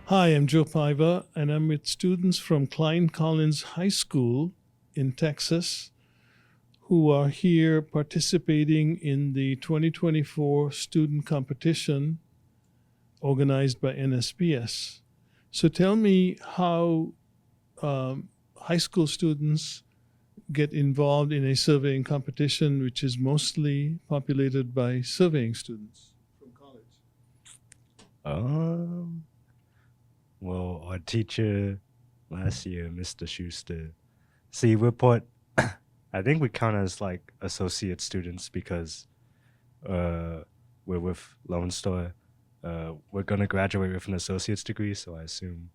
Hi, I'm Joe Paiva, and I'm with students from Klein Collins High School in Texas who are here participating in the 2024 student competition organized by NSPS. So tell me how high school students get involved in a surveying competition, which is mostly populated by surveying students from college. Um, well, our teacher last year, Mr. Schuster. See, we're put. I think we count as like associate students because uh, we're with Lone Star. We're gonna graduate with an associate's degree, so I assume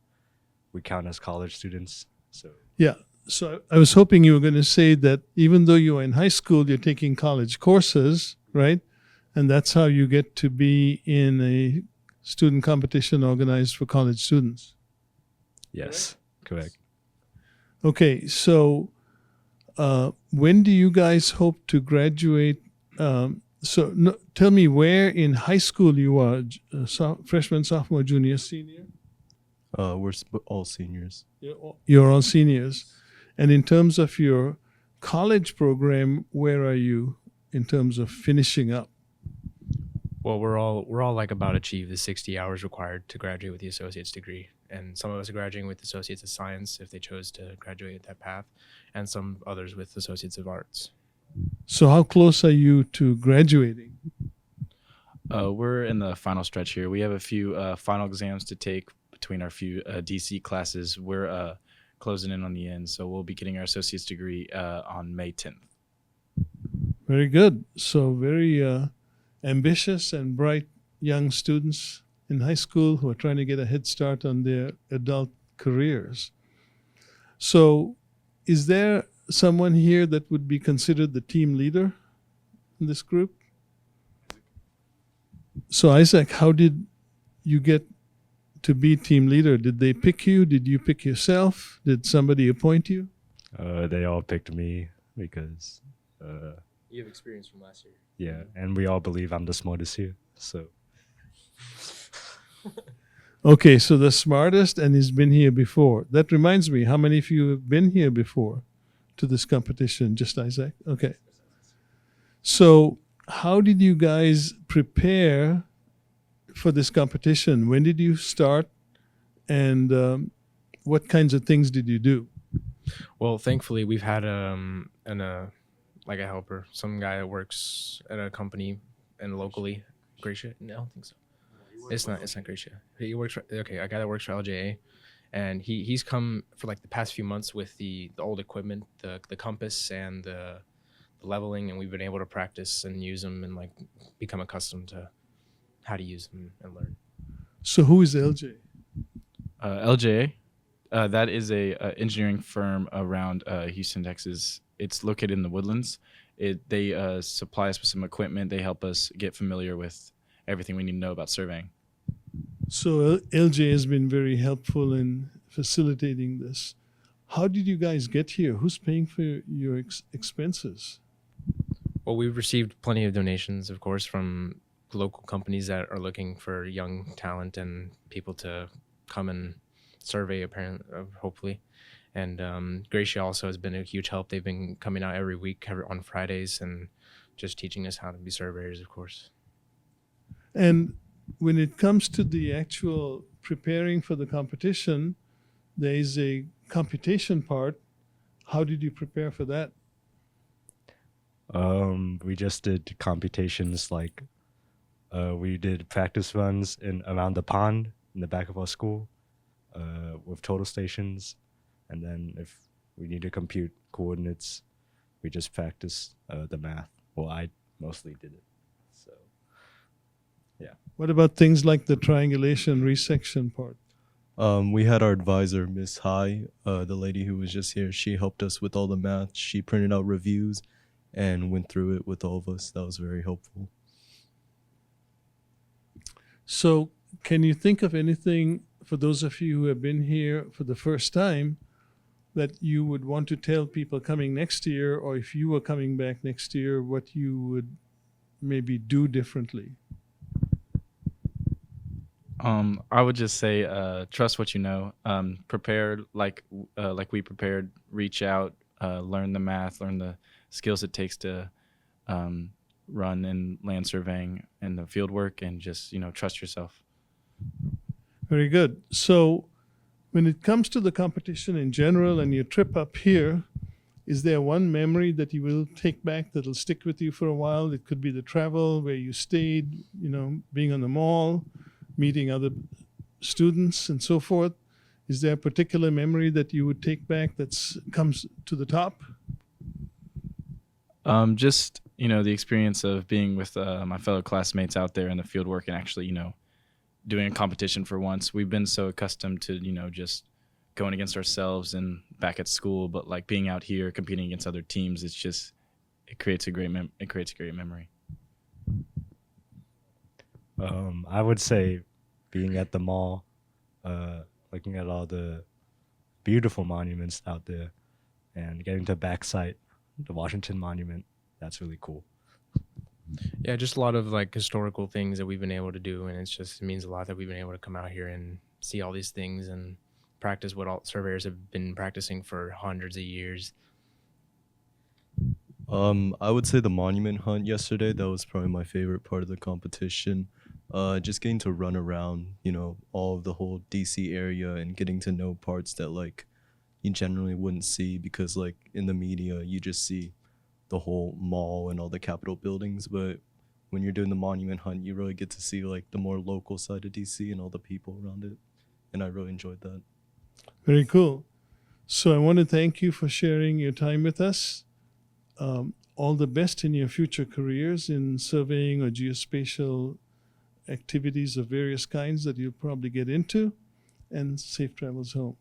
we count as college students. So Yeah. So I was hoping you were going to say that even though you are in high school, you're taking college courses, right? And that's how you get to be in a student competition organized for college students. yes, correct. Okay. So when do you guys hope to graduate? So no, tell me where in high school you are, freshman, sophomore, junior, senior? All seniors. You're all seniors. And in terms of your college program, where are you in terms of finishing up? Well, we're all like about achieve the 60 hours required to graduate with the associate's degree, and some of us are graduating with associates of science if they chose to graduate with that path, and some others with associates of arts. So how close are you to graduating? We're in the final stretch here. We have a few final exams to take between our few DC classes. We're closing in on the end, so we'll be getting our associate's degree on May 10th. Very good. So very ambitious and bright young students in high school who are trying to get a head start on their adult careers. So is there someone here that would be considered the team leader in this group? So Isaac, how did you get to be team leader? Did they pick you? Did you pick yourself? Did somebody appoint you? They all picked me because You have experience from last year. yeah, and we all believe I'm the smartest here. So Okay, so the smartest, and he's been here before. That reminds me, how many of you have been here before to this competition? Just Isaac? Okay. So how did you guys prepare for this competition? When did you start? And what kinds of things did you do? Well, thankfully, we've had like a helper, some guy that works at a company and locally. Gracia? No, I don't think so. It's not Gracia. He works for, okay, a guy that works for LJA, and he's come for like the past few months with the old equipment, the compass and the leveling, and we've been able to practice and use them and like become accustomed to how to use them and learn. So who is LJ? LJA, that is a engineering firm around Houston, Texas. It's located in the Woodlands. They supply us with some equipment. They help us get familiar with everything we need to know about surveying. So LJ has been very helpful in facilitating this. How did you guys get here? Who's paying for your expenses? Well, we've received plenty of donations, of course, from local companies that are looking for young talent and people to come and survey, apparently, hopefully. And Gracia also has been a huge help. They've been coming out every week on Fridays and just teaching us how to be surveyors, of course. And when it comes to the actual preparing for the competition, there is a computation part. How did you prepare for that? we just did computations like we did practice runs in around the pond in the back of our school with total stations, and then if we need to compute coordinates, we just practice the math. Well, I mostly did it. So yeah. What about things like the triangulation resection part? We had our advisor, Miss Hai, the lady who was just here. She helped us with all the math. She printed out reviews and went through it with all of us. That was very helpful. So can you think of anything, for those of you who have been here for the first time, that you would want to tell people coming next year, or if you were coming back next year, what you would maybe do differently? I would just say trust what you know. Prepare like we prepared. Reach out, learn the math, learn the skills it takes to run in land surveying and the field work, and just trust yourself. Very good. So, when it comes to the competition in general and your trip up here, is there one memory that you will take back that'll stick with you for a while? It could be the travel, where you stayed, being on the mall, meeting other students, and so forth. Is there a particular memory that you would take back that comes to the top? Just the experience of being with my fellow classmates out there in the field work, and actually doing a competition for once. We've been so accustomed to just going against ourselves and back at school, but like being out here competing against other teams, it creates a great memory. I would say being at the mall, looking at all the beautiful monuments out there, and getting to backside the Washington Monument. That's really cool. Yeah, just a lot of like historical things that we've been able to do, and it means a lot that we've been able to come out here and see all these things and practice what all surveyors have been practicing for hundreds of years. I would say the monument hunt yesterday. That was probably my favorite part of the competition. Just getting to run around, all of the whole DC area and getting to know parts that like you generally wouldn't see, because like in the media you just see the whole mall and all the Capitol buildings, but when you're doing the monument hunt, you really get to see like the more local side of DC and all the people around it, and I really enjoyed that. Very cool. So I want to thank you for sharing your time with us. All the best in your future careers in surveying or geospatial activities of various kinds that you'll probably get into, and safe travels home.